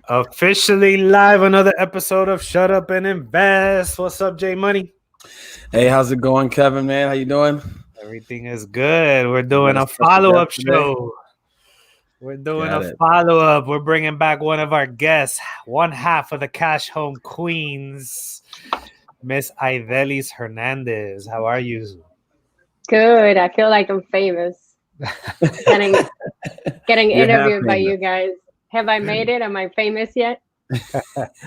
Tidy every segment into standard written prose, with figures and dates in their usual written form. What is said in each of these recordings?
Officially live, another episode of Shut Up and Invest. What's up, J Money? Hey, how's it going, Kevin, man? How you doing? Everything is good. We're We doing got a a special follow guest up today. show. We're doing Got a it. follow up. We're bringing back one of our guests, one half of the Cash Home Queens, Miss Ivelis Hernandez. How are you? Good. I feel like I'm famous. Getting getting You're half interviewed by famous. you guys. Have I made it? Am I famous yet?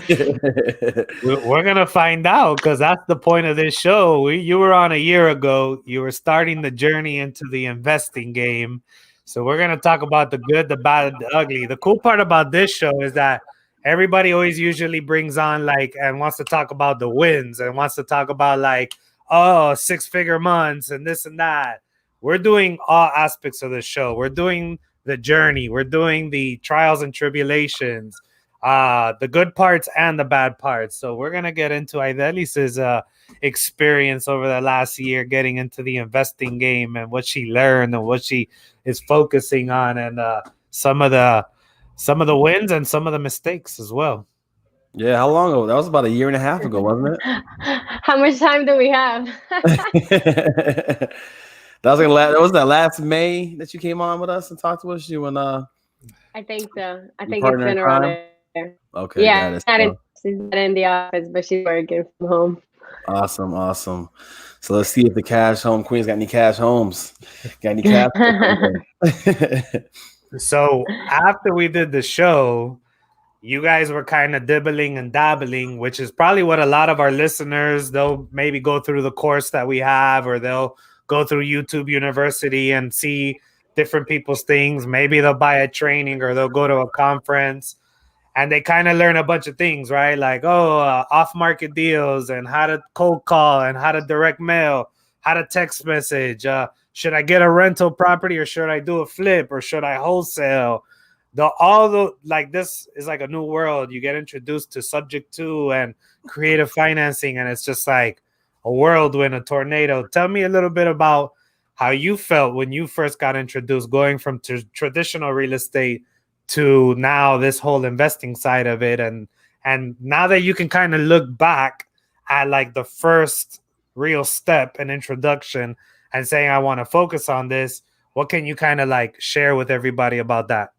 We're gonna find out because that's the point of this show. You were on a year ago. You were starting the journey into the investing game. So we're gonna talk about the good, the bad, the ugly. The cool part about this show is that everybody always usually brings on like and wants to talk about the wins and wants to talk about like, oh, 6-figure months and this and that. We're doing all aspects of the show. We're doing the journey. We're doing the trials and tribulations, the good parts and the bad parts. So we're gonna get into Ivelis's experience over the last year, getting into the investing game and what she learned and what she is focusing on, and some of the wins and some of the mistakes as well. Yeah, how long ago? That was about a year and a half ago, wasn't How much time do we have? it? That was that last May that you came on with us and talked to us. You and I think so. I your think it's partner in been around crime. there. Okay, Yeah, got it. she's not in the office, but she's working from home. Awesome, awesome. So let's see if the Cash Home Queens got any cash homes. Got any cash? So after we did the show, you guys were kind of dibbling and dabbling, which is probably what a lot of our listeners, they'll maybe go through the course that we have, or they'll go through YouTube University and see different people's things. Maybe they'll buy a training or they'll go to a conference and they kind of learn a bunch of things, right? Like, oh, off market deals and how to cold call and how to direct mail, how to text message. Should I get a rental property or should I do a flip or should I wholesale? All the like this is like a new world. You get introduced to subject to and creative financing, and it's just like a whirlwind, a tornado. Tell me a little bit about how you felt when you first got introduced, going from traditional real estate to now this whole investing side of it, and now that you can kind of look back at like the first real step and introduction and saying I want to focus on this, what can you kind of like share with everybody about that?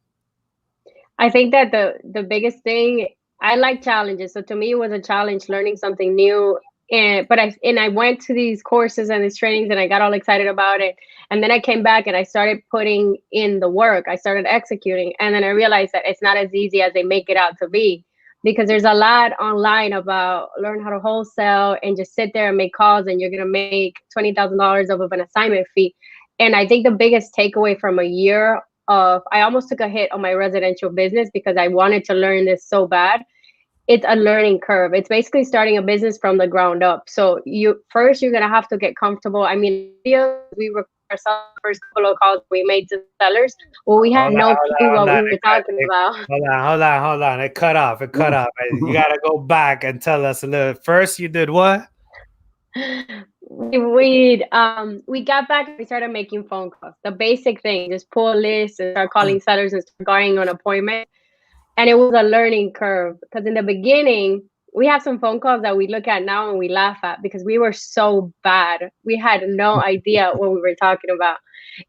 I think that the biggest thing, I like challenges. So to me, it was a challenge learning something new. And I went to these courses and these trainings and I got all excited about it. And then I came back and I started putting in the work. I started executing, and then I realized that it's not as easy as they make it out to be, because there's a lot online about learn how to wholesale and just sit there and make calls and you're gonna make $20,000 off of an assignment fee. And I think the biggest takeaway from a year of, I almost took a hit on my residential business because I wanted to learn this so bad. It's a learning curve. It's basically starting a business from the ground up. So you're gonna have to get comfortable. I mean, we record ourselves the first couple of calls we made to sellers. Well, we had Hold on, no hold clue on, hold what on. we were talking about. Hold on. It cut off. It cut off. You gotta go back and tell us a little. First, you did what? We got back and we started making phone calls. The basic thing, just pull a list and start calling sellers and start going on appointment. And it was a learning curve because in the beginning, we have some phone calls that we look at now and we laugh at because we were so bad. We had no idea what we were talking about.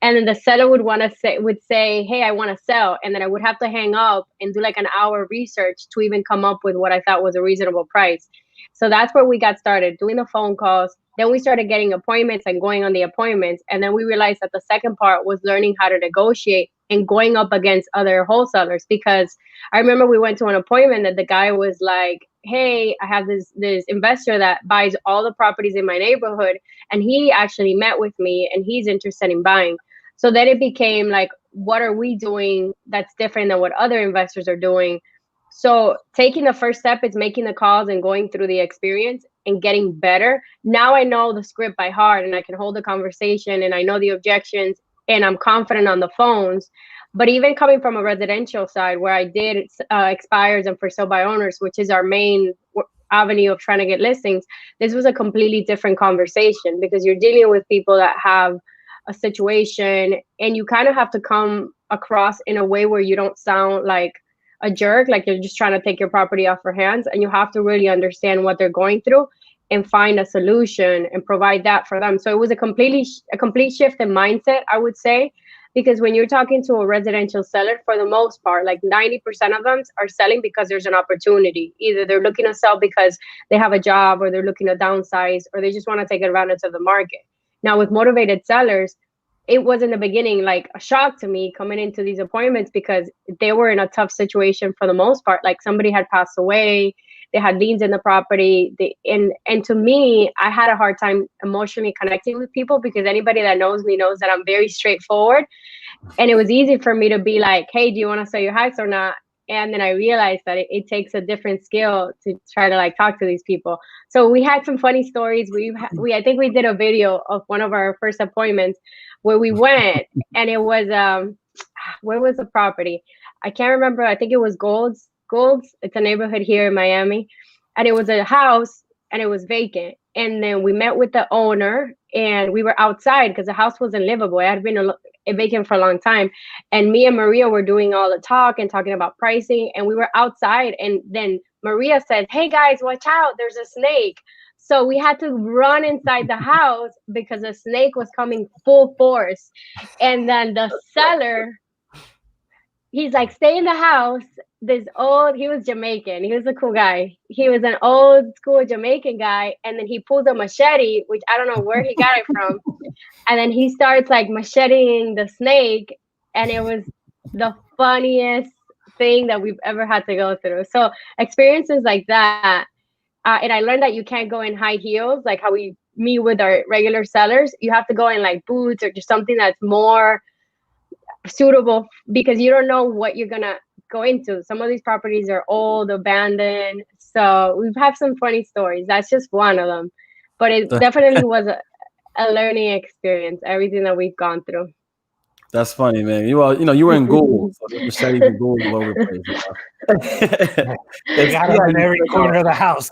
And then the seller would say, "Hey, I want to sell," and then I would have to hang up and do like an hour research to even come up with what I thought was a reasonable price. So that's where we got started doing the phone calls. Then we started getting appointments and going on the appointments. And then we realized that the second part was learning how to negotiate and going up against other wholesalers. Because I remember we went to an appointment that the guy was like, "Hey, I have this investor that buys all the properties in my neighborhood, and he actually met with me and he's interested in buying." So then it became like, what are we doing that's different than what other investors are doing? So taking the first step is making the calls and going through the experience and getting better. Now I know the script by heart and I can hold the conversation and I know the objections and I'm confident on the phones. But even coming from a residential side where I did expires and for sale by owners, which is our main avenue of trying to get listings, this was a completely different conversation because you're dealing with people that have a situation and you kind of have to come across in a way where you don't sound like a jerk, like you're just trying to take your property off their hands, and you have to really understand what they're going through and find a solution and provide that for them. So it was a complete shift in mindset, I would say, because when you're talking to a residential seller, for the most part, like 90% of them are selling because there's an opportunity. Either they're looking to sell because they have a job, or they're looking to downsize, or they just want to take advantage of the market. Now with motivated sellers, it was in the beginning like a shock to me coming into these appointments, because they were in a tough situation for the most part. Like somebody had passed away, they had liens in the property. And to me, I had a hard time emotionally connecting with people, because anybody that knows me knows that I'm very straightforward. And it was easy for me to be like, hey, do you want to sell your house or not? And then I realized that it takes a different skill to try to like talk to these people. So we had some funny stories. I think we did a video of one of our first appointments where we went, and it was where was the property? I can't remember. I think it was Golds. It's a neighborhood here in Miami, and it was a house, and it was vacant. And then we met with the owner, and we were outside because the house wasn't livable. It had been vacant for a long time, and me and Maria were doing all the talking about pricing, and we were outside. And then Maria said, hey guys, watch out, there's a snake. So we had to run inside the house because the snake was coming full force. And then the seller, he's like, stay in the house. He was Jamaican. He was a cool guy. He was an old school Jamaican guy. And then he pulled a machete, which I don't know where he got it from. And then he starts like macheting the snake. And it was the funniest thing that we've ever had to go through. So experiences like that. And I learned that you can't go in high heels, like how we meet with our regular sellers. You have to go in like boots or just something that's more suitable, because you don't know what you're going to go into. Some of these properties are old, abandoned. So we've had some funny stories. That's just one of them. But it definitely was a learning experience, everything that we've gone through. That's funny, man. You were in Google, so the machetes and Google all over the place. They got them in every corner of the house.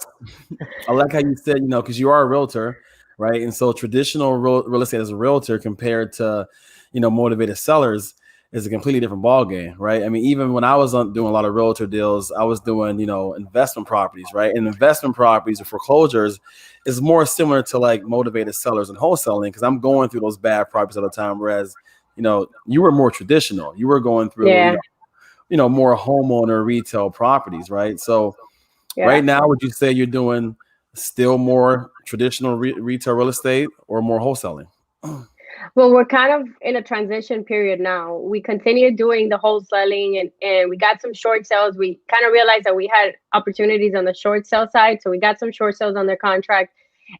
I like how you said, because you are a realtor, right? And so traditional real estate as a realtor compared to, motivated sellers is a completely different ballgame, right? I mean, even when I was doing a lot of realtor deals, I was doing, investment properties, right? And investment properties or foreclosures is more similar to like motivated sellers and wholesaling, because I'm going through those bad properties all the time, whereas you were more traditional. You were going through, more homeowner retail properties, right? So right now, would you say you're doing still more traditional retail real estate or more wholesaling? Well, we're kind of in a transition period now. We continue doing the wholesaling, and we got some short sales. We kind of realized that we had opportunities on the short sale side. So we got some short sales on their contract.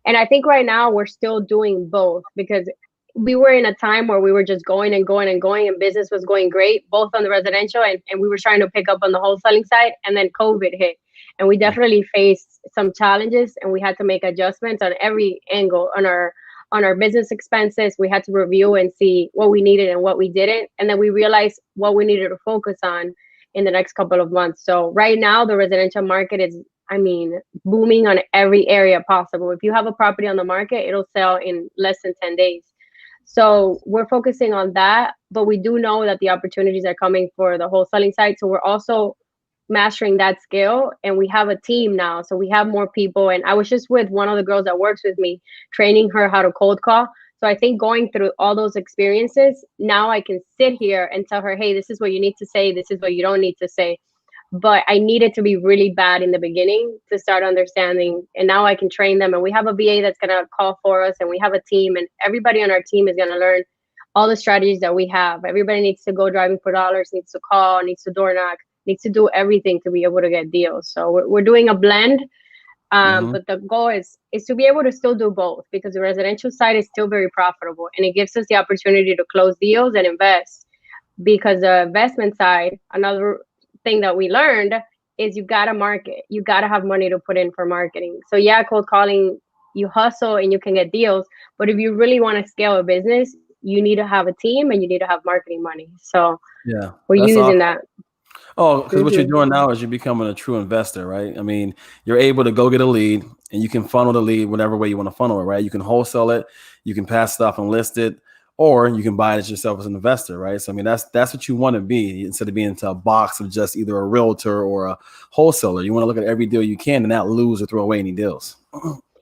And I think right now we're still doing both, because we were in a time where we were just going and going and going, and business was going great, both on the residential and we were trying to pick up on the wholesaling side. And then COVID hit, and we definitely faced some challenges, and we had to make adjustments on every angle on our business expenses. We had to review and see what we needed and what we didn't. And then we realized what we needed to focus on in the next couple of months. So right now, the residential market is, booming on every area possible. If you have a property on the market, it'll sell in less than 10 days. So we're focusing on that, but we do know that the opportunities are coming for the wholesaling side. So we're also mastering that skill, and we have a team now. So we have more people. And I was just with one of the girls that works with me, training her how to cold call. So I think going through all those experiences, now I can sit here and tell her, hey, this is what you need to say. This is what you don't need to say. But I needed to be really bad in the beginning to start understanding. And now I can train them. And we have a VA that's going to call for us, and we have a team, and everybody on our team is going to learn all the strategies that we have. Everybody needs to go driving for dollars, needs to call, needs to door knock, needs to do everything to be able to get deals. So we're doing a blend. But the goal is to be able to still do both, because the residential side is still very profitable, and it gives us the opportunity to close deals and invest. Because the investment side, another thing that we learned is you got to market. You got to have money to put in for marketing. So yeah, cold calling, you hustle and you can get deals. But if you really want to scale a business, you need to have a team and you need to have marketing money. So yeah, we're using that. Oh, because what you're doing now is you're becoming a true investor, right? I mean, you're able to go get a lead, and you can funnel the lead whatever way you want to funnel it, right? You can wholesale it, you can pass it off and list it, or you can buy it yourself as an investor, right? So I mean, that's what you want to be, instead of being into a box of just either a realtor or a wholesaler. You want to look at every deal you can and not lose or throw away any deals.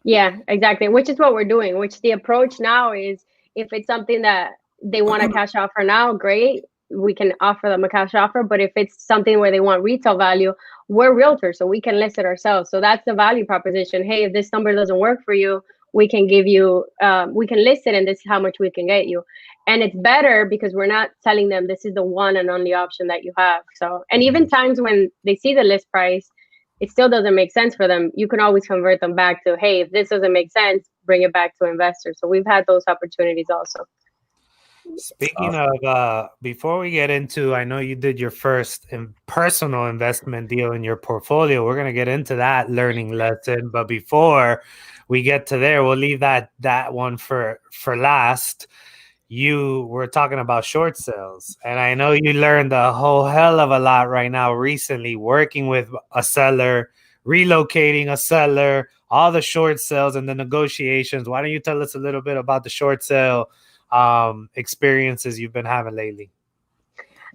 Yeah, exactly. Which is what we're doing. Which the approach now is, if it's something that they want a cash offer now, great. We can offer them a cash offer. But if it's something where they want retail value, we're realtors, so we can list it ourselves. So that's the value proposition. Hey, if this number doesn't work for you, we can give you, we can list it, and this is how much we can get you. And it's better because we're not telling them this is the one and only option that you have. So, and even times when they see the list price, it still doesn't make sense for them, you can always convert them back to, hey, if this doesn't make sense, bring it back to investors. So we've had those opportunities also. Speaking of, before we get into, I know you did your first personal investment deal in your portfolio. We're going to get into that learning lesson. But before we get to there, we'll leave that one for last. You were talking about short sales, and I know you learned a whole hell of a lot right now recently, working with a seller, relocating a seller, all the short sales and the negotiations. Why don't you tell us a little bit about the short sale experiences you've been having lately?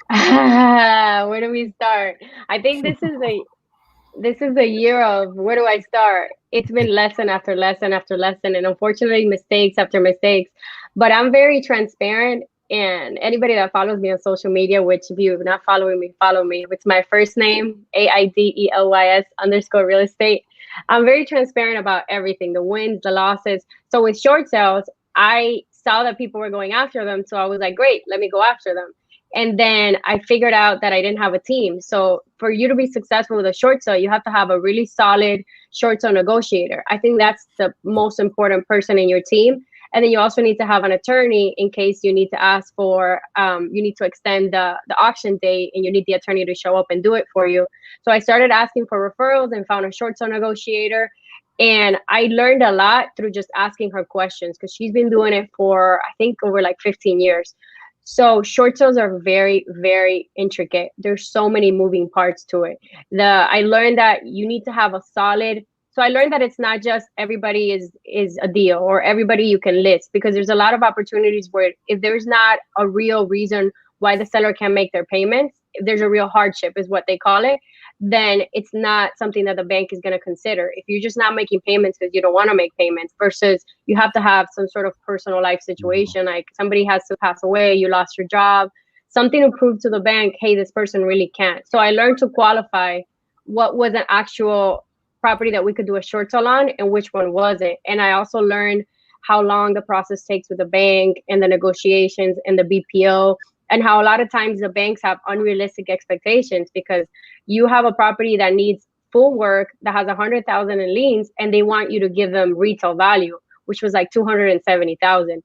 Where do we start? I think this is a year of, where do I start? It's been lesson after lesson after lesson, and unfortunately mistakes after mistakes. But I'm very transparent, and anybody that follows me on social media, which if you're not following me, follow me. It's my first name, AIDELYS_real estate. I'm very transparent about everything, the wins, the losses. So with short sales, I saw that people were going after them. So I was like, great, let me go after them. And then I figured out that I didn't have a team. So for you to be successful with a short sale, you have to have a really solid short sale negotiator. I think that's the most important person in your team. And then you also need to have an attorney in case you need to ask for, you need to extend the auction date, and you need the attorney to show up and do it for you. So I started asking for referrals and found a short sale negotiator. And I learned a lot through just asking her questions, because she's been doing it for, I think, over like 15 years. So short sales are very, very intricate. There's so many moving parts to it. I learned that you need to have a solid. So I learned that it's not just everybody is a deal or everybody you can list, because there's a lot of opportunities where if there's not a real reason why the seller can't make their payments, if there's a real hardship is what they call it, then it's not something that the bank is going to consider. If you're just not making payments because you don't want to make payments, versus you have to have some sort of personal life situation, like somebody has to pass away, you lost your job, something to prove to the bank, hey, this person really can't. So I learned to qualify what was an actual property that we could do a short sale on and which one wasn't. And I also learned how long the process takes with the bank and the negotiations and the BPO, and how a lot of times the banks have unrealistic expectations, because you have a property that needs full work that has 100,000 in liens, and they want you to give them retail value, which was like 270,000.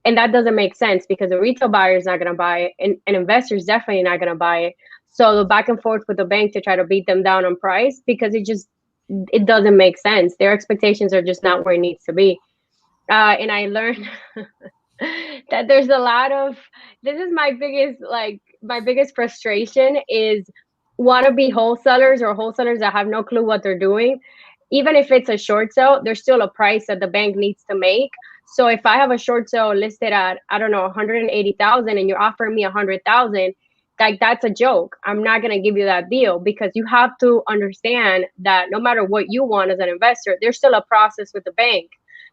And that doesn't make sense, because the retail buyer is not going to buy it, and an investor is definitely not going to buy it. So the back and forth with the bank to try to beat them down on price, because it doesn't make sense. Their expectations are just not where it needs to be. And I learned that there's a lot of, this is my biggest frustration is wannabe wholesalers or wholesalers that have no clue what they're doing. Even if it's a short sale, there's still a price that the bank needs to make. So if I have a short sale listed at, I don't know, 180,000, and you're offering me 100,000, like, that's a joke. I'm not going to give you that deal, because you have to understand that no matter what you want as an investor, there's still a process with the bank.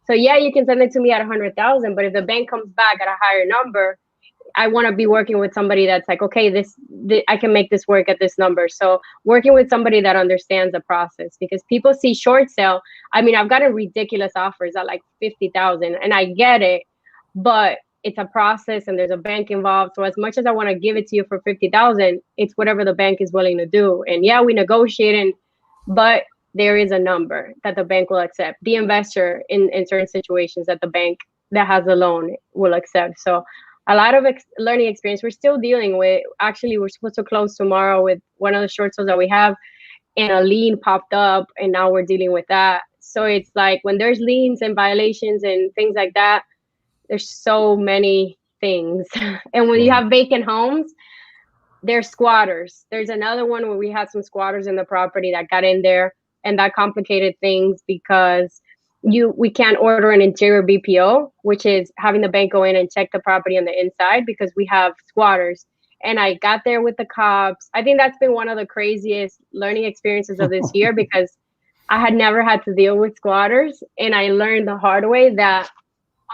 So yeah, you can send it to me at 100,000, but if the bank comes back at a higher number, I want to be working with somebody that's like, okay, this I can make this work at this number. So working with somebody that understands the process, because people see short sale. I mean, I've gotten ridiculous offers at like 50,000, and I get it, but it's a process and there's a bank involved. So as much as I want to give it to you for 50,000, it's whatever the bank is willing to do. And yeah, we negotiate, but there is a number that the bank will accept. The investor in certain situations that the bank that has a loan will accept. So a lot of learning experience. We're still dealing with, actually, we're supposed to close tomorrow with one of the short sales that we have, and a lien popped up, and now we're dealing with that. So it's like, when there's liens and violations and things like that, there's so many things. And when you have vacant homes, there's squatters. There's another one where we had some squatters in the property that got in there, and that complicated things, because we can't order an interior BPO, which is having the bank go in and check the property on the inside because we have squatters. And I got there with the cops. I think that's been one of the craziest learning experiences of this year because I had never had to deal with squatters, and I learned the hard way that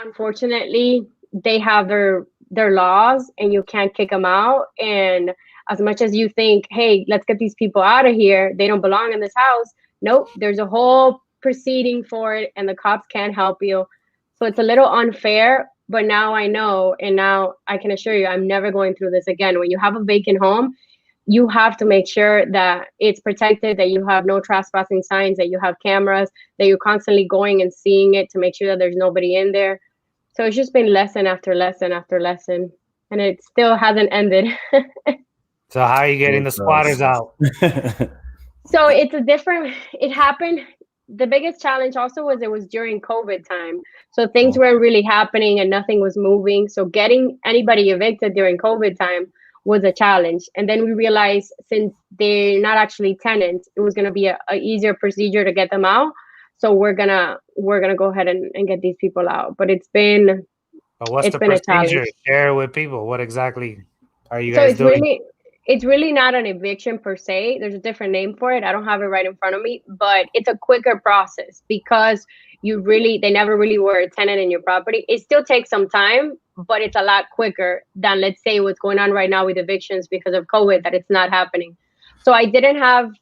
unfortunately they have their laws and you can't kick them out. And as much as you think, hey, let's get these people out of here, they don't belong in this house. Nope, there's a whole proceeding for it and the cops can't help you. So it's a little unfair, but now I know, and now I can assure you I'm never going through this again. When you have a vacant home, you have to make sure that it's protected, that you have no trespassing signs, that you have cameras, that you're constantly going and seeing it to make sure that there's nobody in there. So it's just been lesson after lesson after lesson, and it still hasn't ended. So how are you getting the squatters out? So it happened. The biggest challenge also was it was during COVID time. So things weren't really happening and nothing was moving. So getting anybody evicted during COVID time was a challenge. And then we realized since they're not actually tenants, it was going to be a easier procedure to get them out. So we're gonna go ahead and get these people out. But it's been what's the procedure? Share with people. What exactly are you guys doing? It's really not an eviction per se. There's a different name for it. I don't have it right in front of me, but it's a quicker process because they never really were a tenant in your property. It still takes some time, but it's a lot quicker than, let's say, what's going on right now with evictions because of COVID, that it's not happening. So I didn't have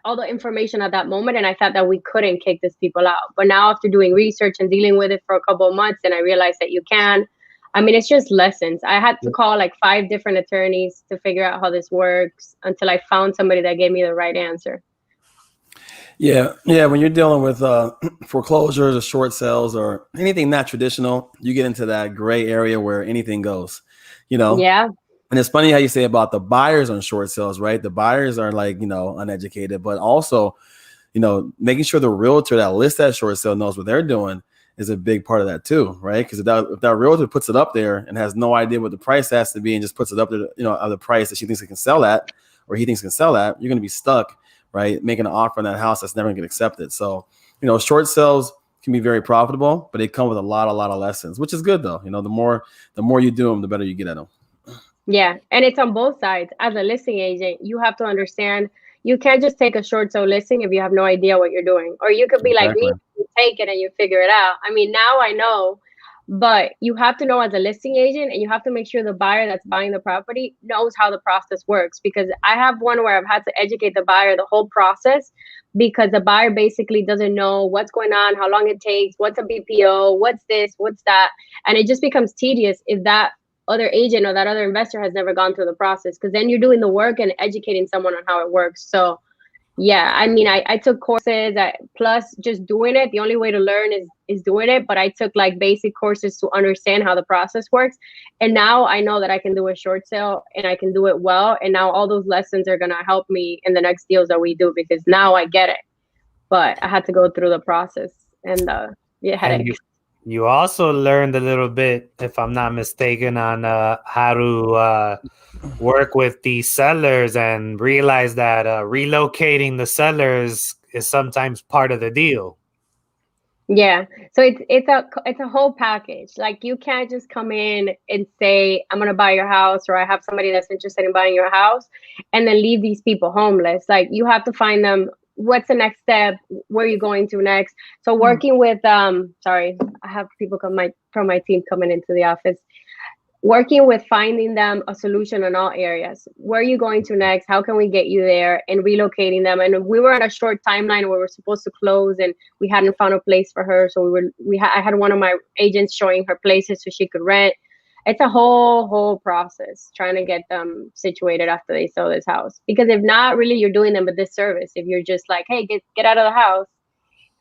all the information at that moment, and I thought that we couldn't kick these people out. But now after doing research and dealing with it for a couple of months, and I realized that you can. I mean, it's just lessons. I had to call like 5 different attorneys to figure out how this works until I found somebody that gave me the right answer. Yeah. When you're dealing with foreclosures or short sales or anything not traditional, you get into that gray area where anything goes, Yeah. And it's funny how you say about the buyers on short sales, right? The buyers are like, uneducated, but also, making sure the realtor that lists that short sale knows what they're doing is a big part of that too, right? Because if that realtor puts it up there and has no idea what the price has to be and just puts it up there, at the price that she thinks it can sell at or he thinks it can sell at, you're going to be stuck, right? Making an offer on that house that's never going to get accepted. So, short sales can be very profitable, but they come with a lot of lessons, which is good though. The more you do them, the better you get at them. Yeah, and it's on both sides. As a listing agent, you have to understand you can't just take a short sale listing if you have no idea what you're doing. Or you could be like me, you take it and you figure it out. I mean, now I know, but you have to know as a listing agent, and you have to make sure the buyer that's buying the property knows how the process works. Because I have one where I've had to educate the buyer the whole process because the buyer basically doesn't know what's going on, how long it takes, what's a BPO, what's this, what's that. And it just becomes tedious if that other agent or that other investor has never gone through the process, because then you're doing the work and educating someone on how it works. So yeah, I mean, I took courses plus just doing it. The only way to learn is doing it. But I took like basic courses to understand how the process works. And now I know that I can do a short sale and I can do it well. And now all those lessons are going to help me in the next deals that we do, because now I get it. But I had to go through the process and headache. You also learned a little bit, if I'm not mistaken, on how to work with the sellers and realize that relocating the sellers is sometimes part of the deal. Yeah, so it's a whole package. Like you can't just come in and say, I'm gonna buy your house, or I have somebody that's interested in buying your house, and then leave these people homeless. Like you have to find them. What's the next step? Where are you going to next? So working with sorry, I have people from my team coming into the office. Working with finding them a solution in all areas. Where are you going to next? How can we get you there? And relocating them. And we were on a short timeline where we were supposed to close, and we hadn't found a place for her. So I had one of my agents showing her places so she could rent. It's a whole process trying to get them situated after they sell this house. Because if not, really, you're doing them a disservice. If you're just like, hey, get out of the house.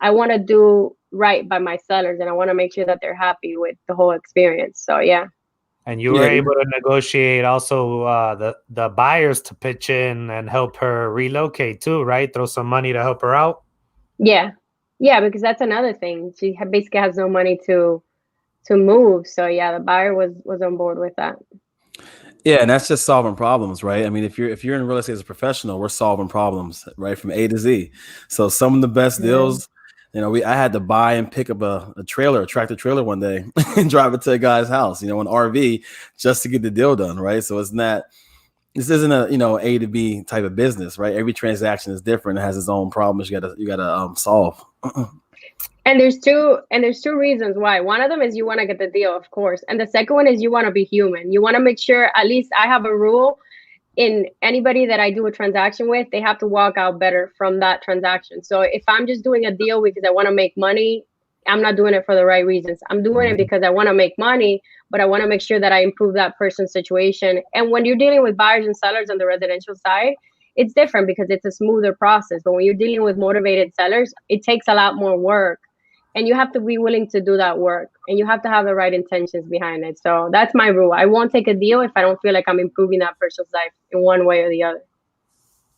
I want to do right by my sellers, and I want to make sure that they're happy with the whole experience. So yeah. And you were able to negotiate also the buyers to pitch in and help her relocate too, right? Throw some money to help her out. Yeah, because that's another thing. She basically has no money to move. So yeah, the buyer was on board with that. Yeah, and that's just solving problems, right? I mean, if you're in real estate as a professional, we're solving problems, right, from A to Z. So some of the best deals I had to buy and pick up a tractor trailer one day and drive it to a guy's house, an RV, just to get the deal done, right? So this isn't a A to B type of business, right? Every transaction is different. It has its own problems you gotta solve. And there's two reasons why. One of them is you want to get the deal, of course, and the second one is you want to be human. You want to make sure, at least I have a rule, in anybody that I do a transaction with, they have to walk out better from that transaction. So if I'm just doing a deal because I want to make money, I'm not doing it for the right reasons. I'm doing it because I want to make money, but I want to make sure that I improve that person's situation. And when you're dealing with buyers and sellers on the residential side, it's different because it's a smoother process. But when you're dealing with motivated sellers, it takes a lot more work. And you have to be willing to do that work, and you have to have the right intentions behind it. So that's my rule. I won't take a deal if I don't feel like I'm improving that person's life in one way or the other.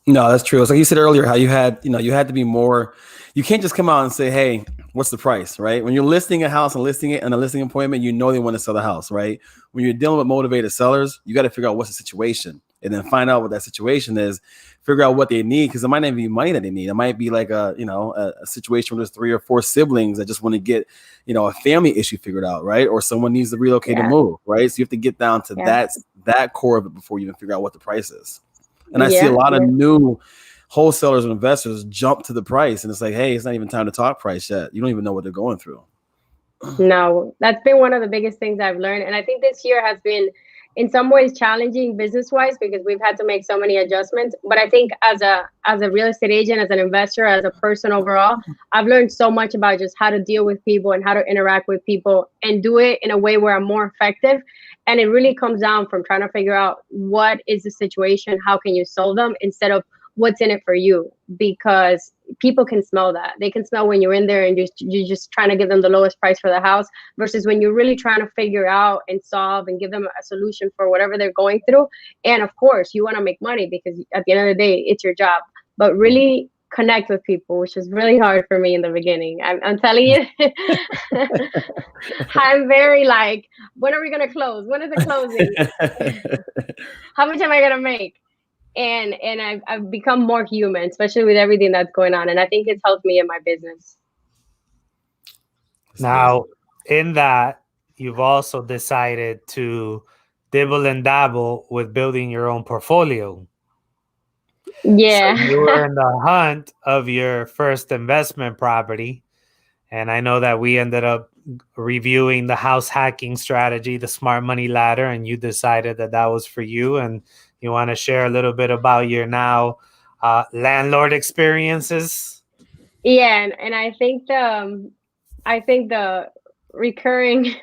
No, that's true. It's like you said earlier, how you had to be more, you can't just come out and say, hey, what's the price, right? When you're listing a house and listing it in a listing appointment, they want to sell the house, right? When you're dealing with motivated sellers, you got to figure out what's the situation and then find out what that situation is, figure out what they need. Cause it might not be money that they need. It might be like a situation where there's 3 or 4 siblings that just want to get, a family issue figured out, right? Or someone needs to relocate and move, right? So you have to get down to that core of it before you even figure out what the price is. And I see a lot of new wholesalers and investors jump to the price, and it's like, hey, it's not even time to talk price yet. You don't even know what they're going through. No, that's been one of the biggest things I've learned. And I think this year has been in some ways challenging business-wise because we've had to make so many adjustments. But I think as a real estate agent, as an investor, as a person overall, I've learned so much about just how to deal with people and how to interact with people and do it in a way where I'm more effective. And it really comes down from trying to figure out what is the situation, how can you solve them, instead of what's in it for you, because people can smell that. They can smell when you're in there and you're just trying to give them the lowest price for the house versus when you're really trying to figure out and solve and give them a solution for whatever they're going through. And of course, you want to make money because at the end of the day, it's your job, but really connect with people, which is really hard for me in the beginning. I'm telling you, I'm very like, when are we going to close? When is the closing? How much am I going to make? And I've become more human, especially with everything that's going on. And I think it's helped me in my business. Now, in that, you've also decided to dibble and dabble with building your own portfolio. Yeah. So you were in the hunt of your first investment property. And I know that we ended up reviewing the house hacking strategy, the smart money ladder, and you decided that was for you. And you want to share a little bit about your now landlord experiences? Yeah, and I think the recurring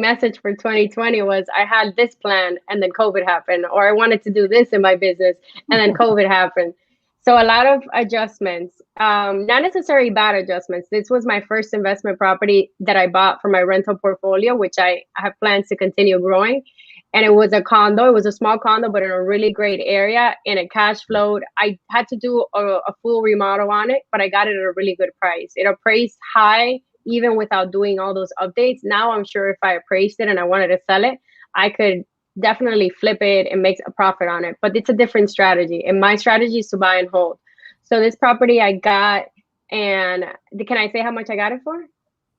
message for 2020 was I had this plan and then COVID happened, or I wanted to do this in my business and then COVID happened. So a lot of adjustments, not necessarily bad adjustments. This was my first investment property that I bought for my rental portfolio, which I have plans to continue growing. And it was a condo. It was a small condo, but in a really great area, and it cash flowed. I had to do a full remodel on it, but I got it at a really good price. It appraised high, even without doing all those updates. Now I'm sure if I appraised it and I wanted to sell it, I could definitely flip it and make a profit on it. But it's a different strategy. And my strategy is to buy and hold. So this property I got, and can I say how much I got it for?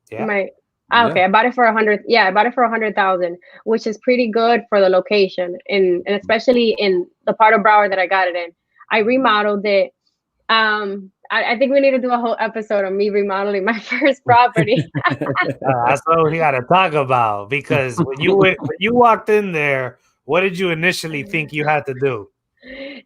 Yeah. Okay, I bought it for 100. Yeah, I bought it for 100,000, which is pretty good for the location, and especially in the part of Broward that I got it in. I remodeled it. I think we need to do a whole episode on me remodeling my first property. That's what we got to talk about, because when you walked in there, what did you initially think you had to do?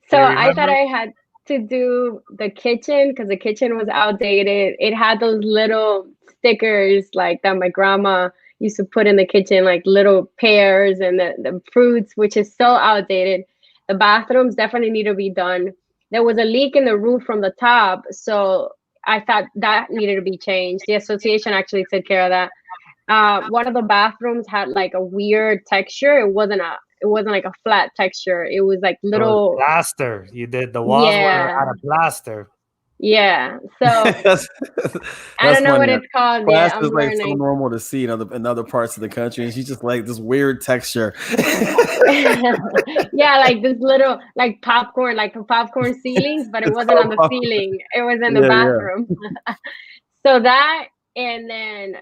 So I thought I had to do the kitchen because the kitchen was outdated. It had those little stickers like that my grandma used to put in the kitchen, like little pears and the fruits, which is so outdated. The bathrooms definitely need to be done. There was a leak in the roof from the top, so I thought that needed to be changed. The association actually took care of that. One of the bathrooms had like a weird texture. It wasn't like a flat texture. It was like little plaster. You did the walls were out of plaster. Yeah. So I don't know what it's called. Plaster is like so normal to see in other parts of the country, and she's just like this weird texture. Yeah, like this little like popcorn ceilings, but it wasn't on the ceiling. It was in the bathroom. So that, and then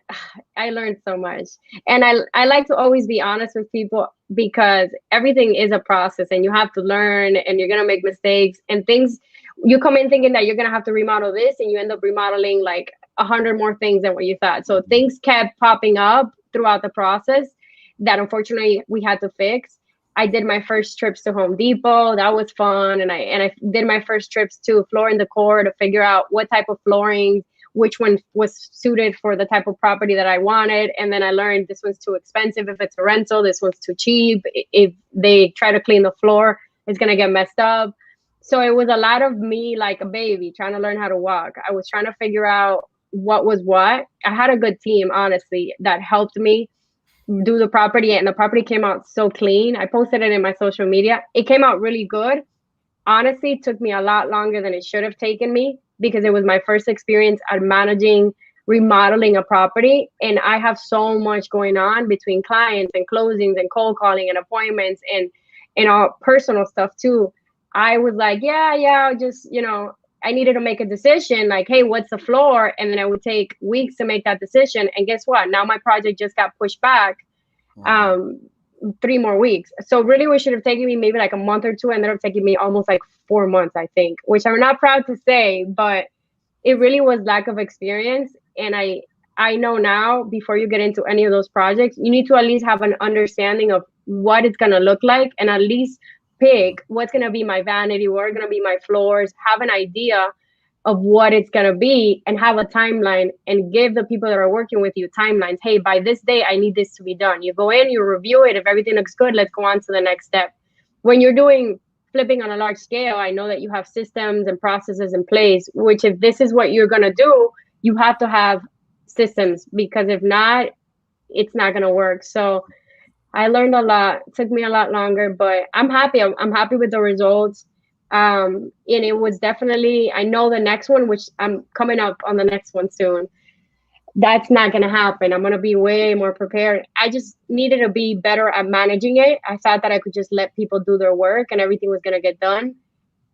I learned so much. And I like to always be honest with people because everything is a process and you have to learn and you're going to make mistakes and things. You come in thinking that you're going to have to remodel this and you end up remodeling like 100 more things than what you thought. So things kept popping up throughout the process that unfortunately we had to fix. I did my first trips to Home Depot. That was fun. And I did my first trips to Floor and Decor to figure out what type of flooring, which one was suited for the type of property that I wanted. And then I learned this one's too expensive if it's a rental, this one's too cheap. If they try to clean the floor, it's gonna get messed up. So it was a lot of me like a baby trying to learn how to walk. I was trying to figure out what was what. I had a good team, honestly, that helped me do the property, and the property came out so clean. I posted it in my social media. It came out really good. Honestly, it took me a lot longer than it should have taken me because it was my first experience at managing remodeling a property, and I have so much going on between clients and closings and cold calling and appointments and all personal stuff too. I was like, yeah, just, I needed to make a decision like, hey, what's the floor? And then it would take weeks to make that decision. And guess what? Now my project just got pushed back 3 more weeks. So really what should have taken me maybe like a month or two ended up taking me almost like 4 months, I think, which I'm not proud to say, but it really was lack of experience. And I know now, before you get into any of those projects, you need to at least have an understanding of what it's going to look like and at least pick what's going to be my vanity, what are going to be my floors, have an idea of what it's going to be and have a timeline and give the people that are working with you timelines. Hey, by this day, I need this to be done. You go in, you review it. If everything looks good, let's go on to the next step. When you're doing flipping on a large scale, I know that you have systems and processes in place, which if this is what you're going to do, you have to have systems, because if not, it's not going to work. So I learned a lot. It took me a lot longer, but I'm happy. I'm happy with the results. And it was definitely, I know the next one, which I'm coming up on the next one soon, that's not going to happen. I'm going to be way more prepared. I just needed to be better at managing it. I thought that I could just let people do their work and everything was going to get done.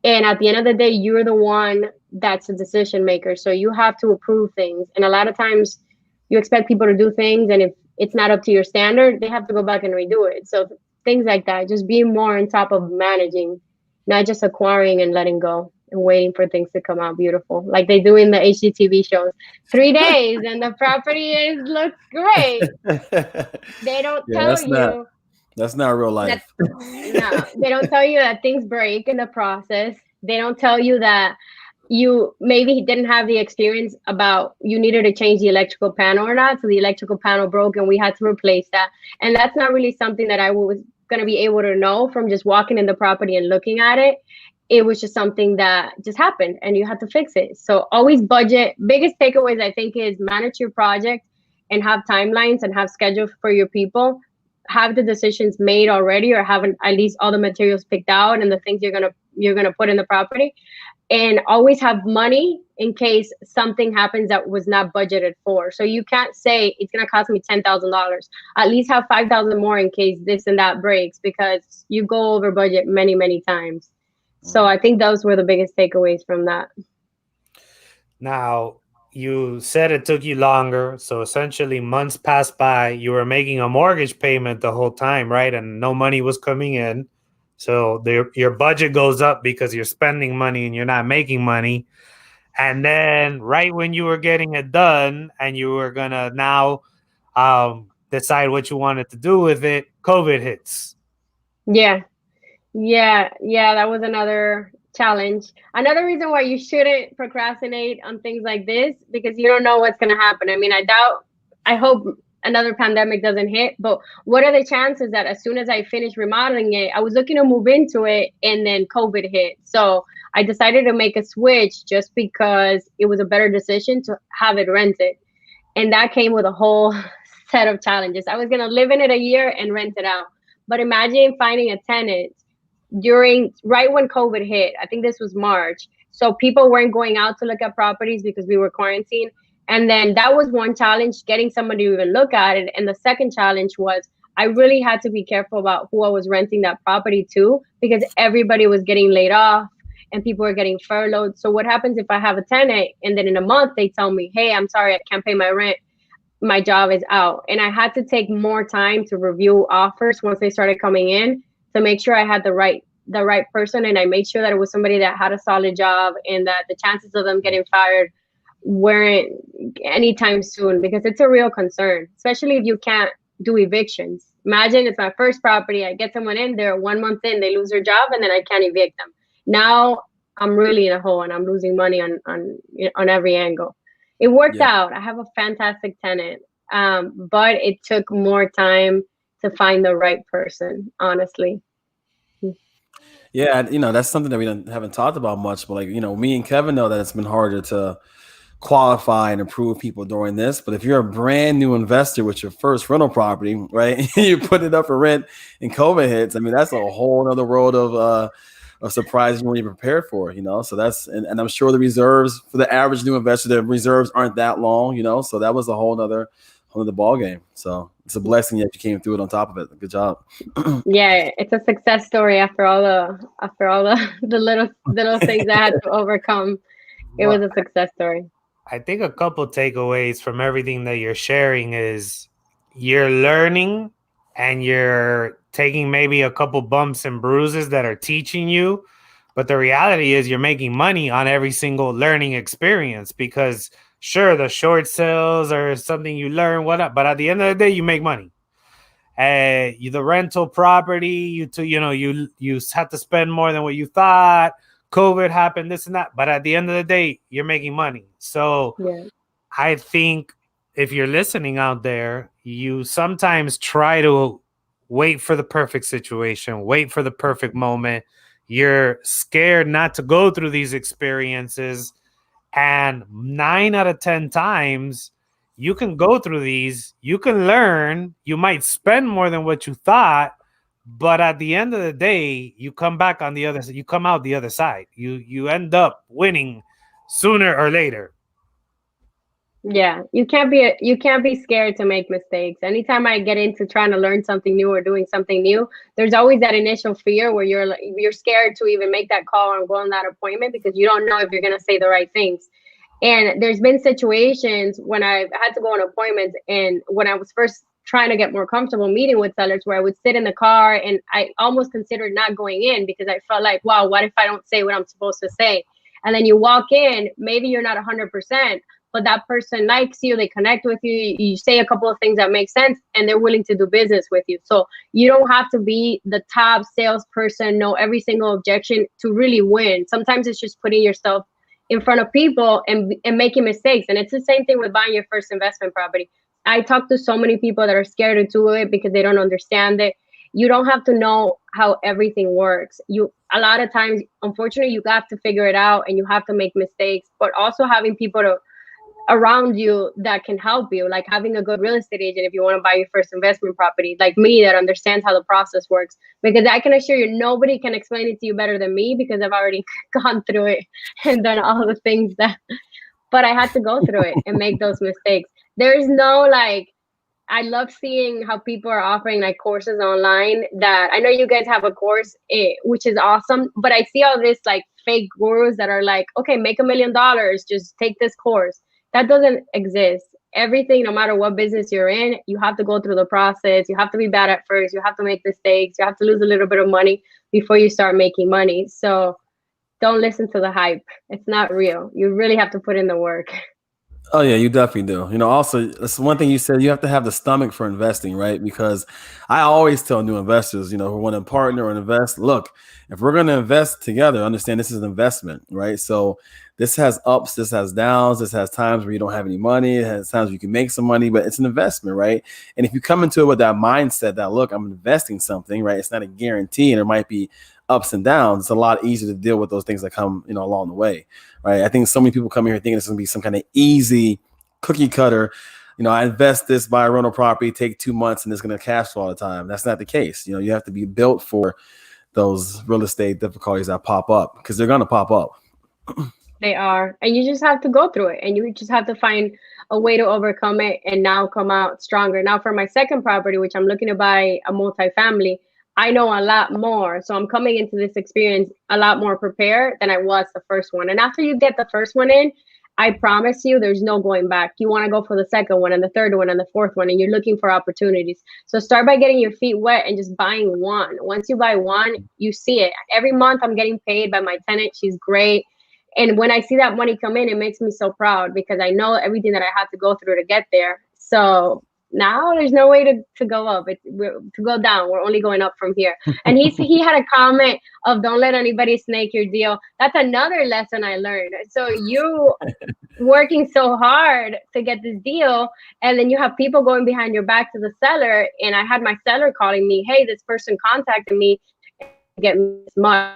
And at the end of the day, you're the one that's a decision maker. So you have to approve things. And a lot of times you expect people to do things, and if it's not up to your standard, they have to go back and redo it. So things like that, just being more on top of managing, not just acquiring and letting go and waiting for things to come out beautiful, like they do in the HGTV shows. 3 days and the property looks great. They don't tell you. That's not real life. No, they don't tell you that things break in the process. They don't tell you that you maybe didn't have the experience about you needed to change the electrical panel or not. So the electrical panel broke and we had to replace that. And that's not really something that I was going to be able to know from just walking in the property and looking at it. It was just something that just happened and you had to fix it. So always budget. Biggest takeaways, I think, is manage your project and have timelines and have schedules for your people. Have the decisions made already, or have at least all the materials picked out and the things you're gonna put in the property. And always have money in case something happens that was not budgeted for. So you can't say it's going to cost me $10,000. At least have 5,000 more in case this and that breaks, because you go over budget many, many times. So I think those were the biggest takeaways from that. Now, you said it took you longer. So essentially months passed by. You were making a mortgage payment the whole time, right? And no money was coming in. So your budget goes up because you're spending money and you're not making money. And then right when you were getting it done and you were going to now decide what you wanted to do with it, COVID hits. Yeah, that was another challenge. Another reason why you shouldn't procrastinate on things like this, because you don't know what's going to happen. I mean, I hope another pandemic doesn't hit, but what are the chances that as soon as I finish remodeling it, I was looking to move into it and then COVID hit. So I decided to make a switch just because it was a better decision to have it rented. And that came with a whole set of challenges. I was going to live in it a year and rent it out. But imagine finding a tenant right when COVID hit. I think this was March. So people weren't going out to look at properties because we were quarantined. And then that was one challenge, getting somebody to even look at it. And the second challenge was I really had to be careful about who I was renting that property to, because everybody was getting laid off. and people are getting furloughed. So what happens if I have a tenant and then in a month they tell me, hey, I'm sorry, I can't pay my rent, my job is out? And I had to take more time to review offers once they started coming in to make sure I had the right person, and I made sure that it was somebody that had a solid job and that the chances of them getting fired weren't anytime soon, because it's a real concern, especially if you can't do evictions. Imagine it's my first property, I get someone in there, 1 month in, they lose their job, and then I can't evict them. Now I'm really in a hole and I'm losing money on every angle. It worked out. I have a fantastic tenant, but it took more time to find the right person, honestly. Yeah, that's something that we haven't talked about much, but me and Kevin know that it's been harder to qualify and approve people during this. But if you're a brand new investor with your first rental property, right, you put it up for rent and COVID hits, I mean, that's a whole other world of surprises you weren't even prepared for, so that's, and I'm sure the reserves for the average new investor, the reserves aren't that long, so that was a whole other ball game. So it's a blessing that you came through it on top of it. Good job. Yeah, it's a success story after all the little things I had to overcome. It was a success story. I think a couple takeaways from everything that you're sharing is you're learning and you're taking maybe a couple bumps and bruises that are teaching you. But the reality is you're making money on every single learning experience, because sure, the short sales are something you learn, whatnot, but at the end of the day, you make money. The rental property, you have to spend more than what you thought. COVID happened, this and that, but at the end of the day, you're making money. So I think if you're listening out there, you sometimes try to wait for the perfect situation, wait for the perfect moment. You're scared not to go through these experiences. And 9 out of 10 times, you can go through these, you can learn, you might spend more than what you thought, but at the end of the day, you come back on the other side, you come out the other side. You end up winning sooner or later. Yeah, you can't be scared to make mistakes. Anytime I get into trying to learn something new or doing something new, there's always that initial fear where you're scared to even make that call or go on that appointment because you don't know if you're going to say the right things. And there's been situations when I've had to go on appointments, and when I was first trying to get more comfortable meeting with sellers, where I would sit in the car and I almost considered not going in because I felt like, wow, what if I don't say what I'm supposed to say? And then you walk in, maybe you're not 100%, but that person likes you, they connect with you, you say a couple of things that make sense, and they're willing to do business with you. So you don't have to be the top salesperson, know every single objection to really win. Sometimes it's just putting yourself in front of people and making mistakes. And it's the same thing with buying your first investment property. I talk to so many people that are scared to do it because they don't understand it. You don't have to know how everything works. A lot of times, unfortunately, you have to figure it out and you have to make mistakes, but also having people around you that can help you, like having a good real estate agent if you want to buy your first investment property, like me, that understands how the process works. Because I can assure you, nobody can explain it to you better than me, because I've already gone through it and done all the things but I had to go through it and make those mistakes. There's no I love seeing how people are offering like courses online. That I know you guys have a course, which is awesome, but I see all this like fake gurus that are like, okay, make $1 million, just take this course. That doesn't exist. Everything, no matter what business you're in, you have to go through the process. You have to be bad at first. You have to make mistakes. You have to lose a little bit of money before you start making money. So don't listen to the hype. It's not real. You really have to put in the work. Oh yeah, you definitely do. Also, that's one thing you said, you have to have the stomach for investing, right? Because I always tell new investors, who want to partner or invest, look, if we're going to invest together, understand this is an investment, right? So this has ups, this has downs, this has times where you don't have any money, it has times where you can make some money, but it's an investment, right? And if you come into it with that mindset that, look, I'm investing something, right? It's not a guarantee, and there might be ups and downs. It's a lot easier to deal with those things that come, along the way, right? I think so many people come here thinking it's going to be some kind of easy cookie cutter. I invest this, buy a rental property, take 2 months, and it's going to cash flow all the time. That's not the case. You have to be built for those real estate difficulties that pop up, because they're going to pop up. They are, and you just have to go through it, and you just have to find a way to overcome it and now come out stronger. Now, for my second property, which I'm looking to buy a multifamily, I know a lot more. So I'm coming into this experience a lot more prepared than I was the first one. And after you get the first one in, I promise you there's no going back. You want to go for the second one and the third one and the fourth one, and you're looking for opportunities. So start by getting your feet wet and just buying one. Once you buy one, you see it. Every month I'm getting paid by my tenant. She's great. And when I see that money come in, it makes me so proud because I know everything that I had to go through to get there. So now there's no way to go up. To go down. We're only going up from here. And he had a comment of don't let anybody snake your deal. That's another lesson I learned. So you working so hard to get this deal, and then you have people going behind your back to the seller. And I had my seller calling me, hey, this person contacted me to get me this much.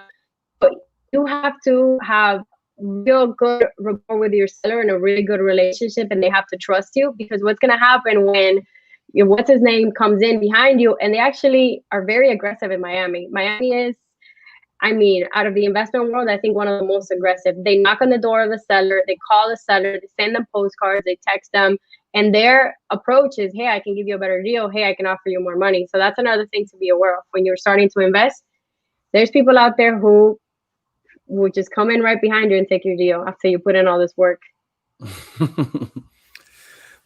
But you have to have real good rapport with your seller and a really good relationship, and they have to trust you, because what's going to happen when your what's his name comes in behind you, and they actually are very aggressive in Miami. Miami is, I mean, out of the investment world, I think one of the most aggressive. They knock on the door of the seller, they call the seller, they send them postcards, they text them, and their approach is, hey, I can give you a better deal. Hey, I can offer you more money. So that's another thing to be aware of when you're starting to invest. There's people out there who will just come in right behind you and take your deal after you put in all this work.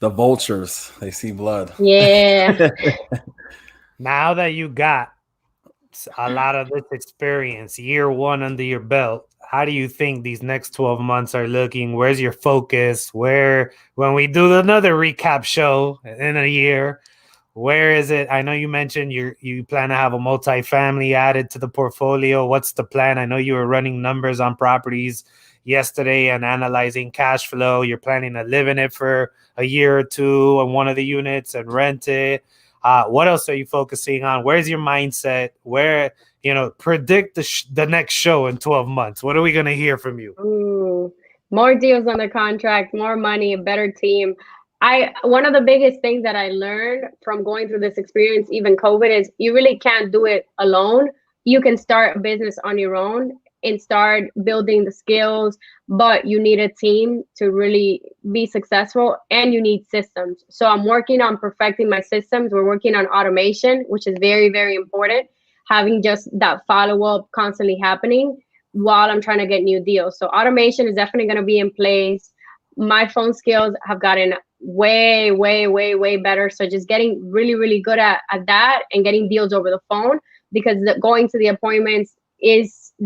The vultures, they see blood. Yeah. Now that you got a lot of this experience, year one under your belt, how do you think these next 12 months are looking? Where's your focus? When we do another recap show in a year, where is it? I know you mentioned you plan to have a multifamily added to the portfolio. What's the plan? I know you were running numbers on properties yesterday and analyzing cash flow. You're planning to live in it for a year or two on one of the units and rent it. What else are you focusing on? Where's your mindset? Where, predict the next show in 12 months. What are we going to hear from you? Ooh, more deals on the contract, more money, a better team. One of the biggest things that I learned from going through this experience, even COVID, is you really can't do it alone. You can start a business on your own and start building the skills, but you need a team to really be successful, and you need systems. So I'm working on perfecting my systems. We're working on automation, which is very, very important. Having just that follow-up constantly happening while I'm trying to get new deals. So automation is definitely going to be in place. My phone skills have gotten way, way, way, way better. So just getting really, really good at that and getting deals over the phone, because going to the appointments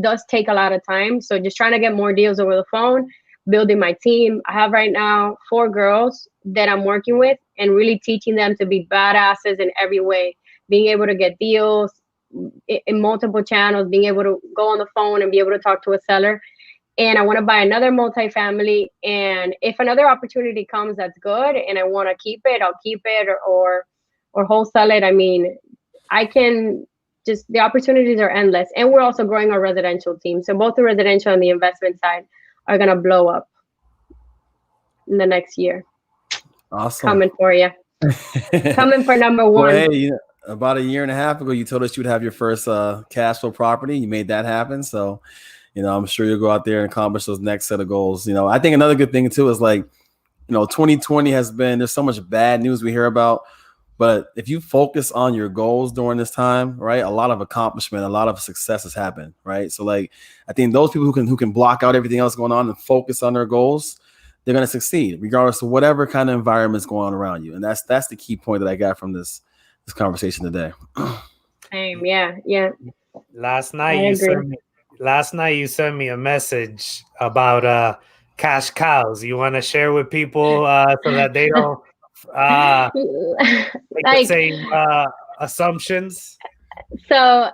does take a lot of time. So just trying to get more deals over the phone, building my team. I have right now 4 girls that I'm working with and really teaching them to be badasses in every way, being able to get deals in multiple channels, being able to go on the phone and be able to talk to a seller. And I want to buy another multifamily. And if another opportunity comes that's good and I want to keep it, I'll keep it or wholesale it. I mean, I can just, the opportunities are endless. And we're also growing our residential team. So both the residential and the investment side are going to blow up in the next year. Awesome. Coming for you. Coming for number one. Well, hey, about a year and a half ago, you told us you would have your first cash flow property. You made that happen. So, I'm sure you'll go out there and accomplish those next set of goals. I think another good thing too is 2020 there's so much bad news we hear about, but if you focus on your goals during this time, right, a lot of accomplishment, a lot of success has happened, right? So I think those people who can block out everything else going on and focus on their goals, they're going to succeed regardless of whatever kind of environment's going on around you. And that's the key point that I got from this conversation today. Same, yeah. Last night you sent me a message about cash cows. You want to share with people so that they don't make the same assumptions? So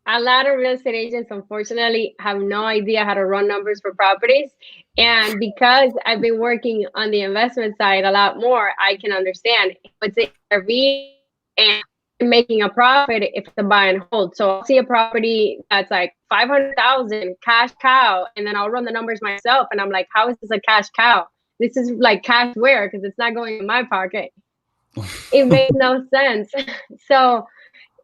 a lot of real estate agents, unfortunately, have no idea how to run numbers for properties. And because I've been working on the investment side a lot more, I can understand what's an RV and making a profit if it's a buy and hold. So I'll see a property that's like 500,000 cash cow, and then I'll run the numbers myself. And I'm like, how is this a cash cow? This is like cash where? Because it's not going in my pocket. It makes no sense. So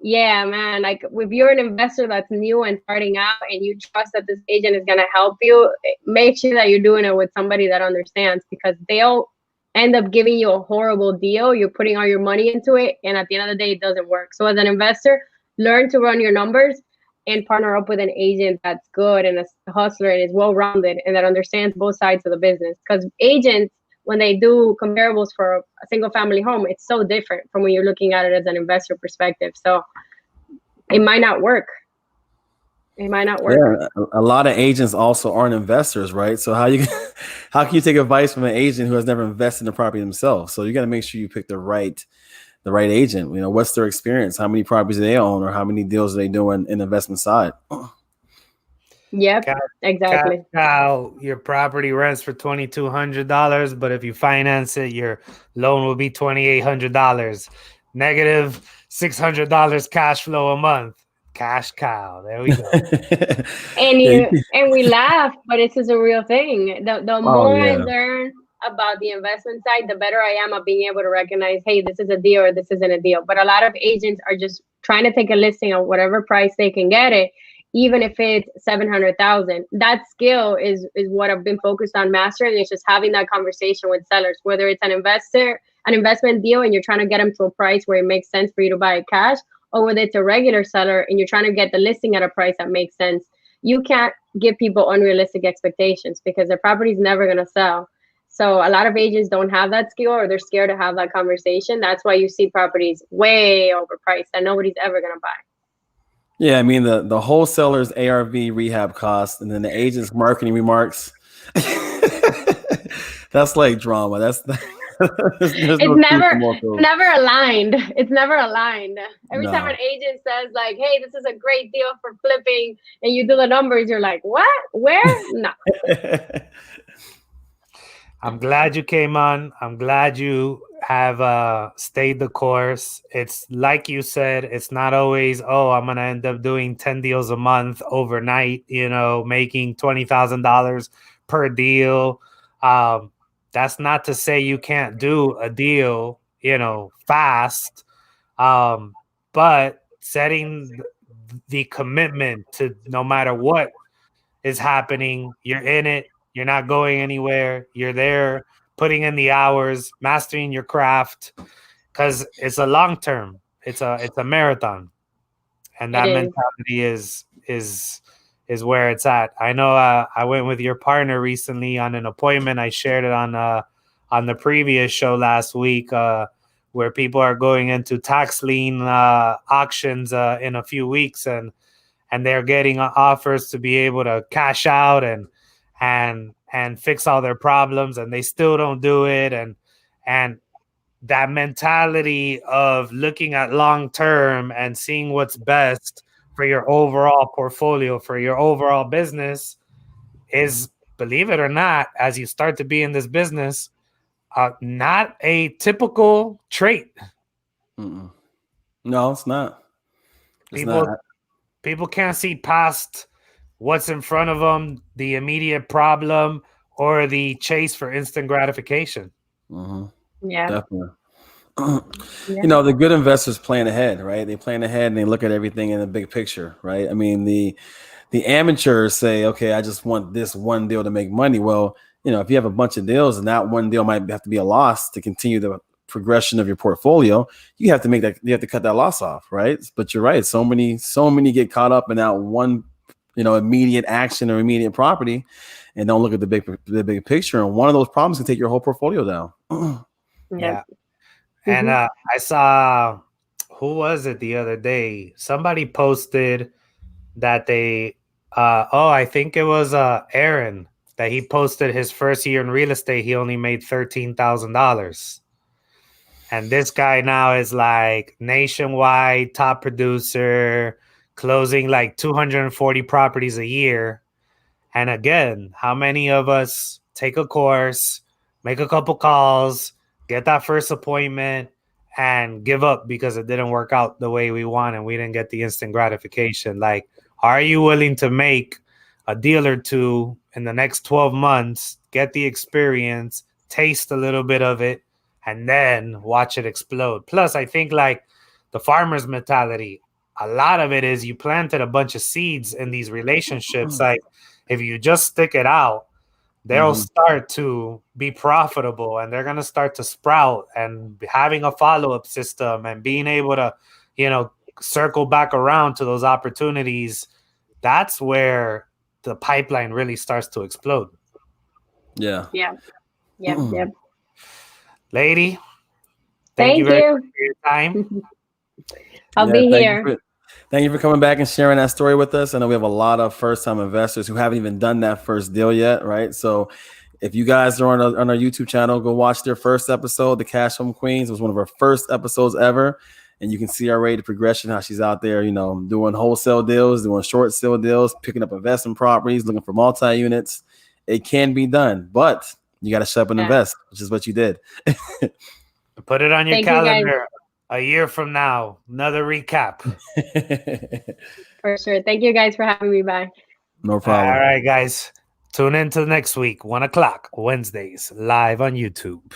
yeah, man, like if you're an investor that's new and starting out and you trust that this agent is going to help you, make sure that you're doing it with somebody that understands, because they'll end up giving you a horrible deal. You're putting all your money into it, and at the end of the day, it doesn't work. So as an investor, learn to run your numbers and partner up with an agent that's good and a hustler and is well rounded and that understands both sides of the business. Because agents, when they do comparables for a single family home, it's so different from when you're looking at it as an investor perspective. So it might not work. It might not work. Yeah, a lot of agents also aren't investors, right? So how can you take advice from an agent who has never invested in the property themselves? So you got to make sure you pick the right agent. You know, what's their experience? How many properties do they own, or how many deals are they doing in the investment side? Yep, exactly. Cash out, your property rents for $2,200, but if you finance it, your loan will be $2,800. Negative $600 cash flow a month. Cash cow. There we go. And we laugh, but this is a real thing. The more I learn about the investment side, the better I am at being able to recognize, hey, this is a deal or this isn't a deal. But a lot of agents are just trying to take a listing at whatever price they can get it, even if it's 700,000. That skill is what I've been focused on mastering. It's just having that conversation with sellers, whether it's an investment deal, and you're trying to get them to a price where it makes sense for you to buy it cash, or whether it's a regular seller and you're trying to get the listing at a price that makes sense. You can't give people unrealistic expectations because their property is never going to sell. So a lot of agents don't have that skill, or they're scared to have that conversation. That's why you see properties way overpriced that nobody's ever going to buy. Yeah, I mean the wholesaler's ARV rehab costs, and then the agent's marketing remarks. That's like drama. That's it's never aligned. It's never aligned. Every time an agent says like, "Hey, this is a great deal for flipping," and you do the numbers, you're like, "What? Where?" No. I'm glad you came on. I'm glad you have stayed the course. It's like you said, it's not always, I'm going to end up doing 10 deals a month overnight, making $20,000 per deal. That's not to say you can't do a deal, fast. But setting the commitment to no matter what is happening, you're in it. You're not going anywhere. You're there, putting in the hours, mastering your craft, because it's a long term. It's a marathon, and that mentality is where it's at. I know. I went with your partner recently on an appointment. I shared it on the previous show last week, where people are going into tax lien auctions in a few weeks, and they're getting offers to be able to cash out and fix all their problems, and they still don't do it. And that mentality of looking at long term and seeing what's best for your overall portfolio, for your overall business, is, believe it or not, as you start to be in this business, not a typical trait. Mm-mm. No, it's not. People can't see past what's in front of them, the immediate problem, or the chase for instant gratification. Mm-hmm. Yeah, definitely. The good investors plan ahead, right? They plan ahead and they look at everything in the big picture, right? I mean, the amateurs say, okay, I just want this one deal to make money. Well, if you have a bunch of deals and that one deal might have to be a loss to continue the progression of your portfolio, you have to cut that loss off, right? But you're right. So many get caught up in that one, immediate action or immediate property and don't look at the big picture. And one of those problems can take your whole portfolio down. Yeah. And I saw, who was it the other day? Somebody posted that I think it was Aaron, that he posted his first year in real estate, he only made $13,000. And this guy now is like nationwide top producer, closing like 240 properties a year. And again, how many of us take a course, make a couple calls, get that first appointment, and give up because it didn't work out the way we want and we didn't get the instant gratification? Like, are you willing to make a deal or two in the next 12 months, get the experience, taste a little bit of it, and then watch it explode? Plus, I think like the farmer's mentality, a lot of it is you planted a bunch of seeds in these relationships. Like, if you just stick it out, they'll start to be profitable and they're going to start to sprout, and having a follow-up system and being able to, circle back around to those opportunities, that's where the pipeline really starts to explode. Yeah. Yeah. Yep. Lady, Thank you very you. much for your time. I'll be here. Thank you for coming back and sharing that story with us. I know we have a lot of first-time investors who haven't even done that first deal yet, right? So if you guys are on our YouTube channel, go watch their first episode. The Cash Home Queens was one of our first episodes ever. And you can see our rate of progression, how she's out there, doing wholesale deals, doing short sale deals, picking up investment properties, looking for multi-units. It can be done, but you got to shut up and invest, which is what you did. Put it on your calendar. A year from now, another recap. For sure. Thank you guys for having me back. No problem. All right, guys. Tune in to next week, 1:00 Wednesdays, live on YouTube.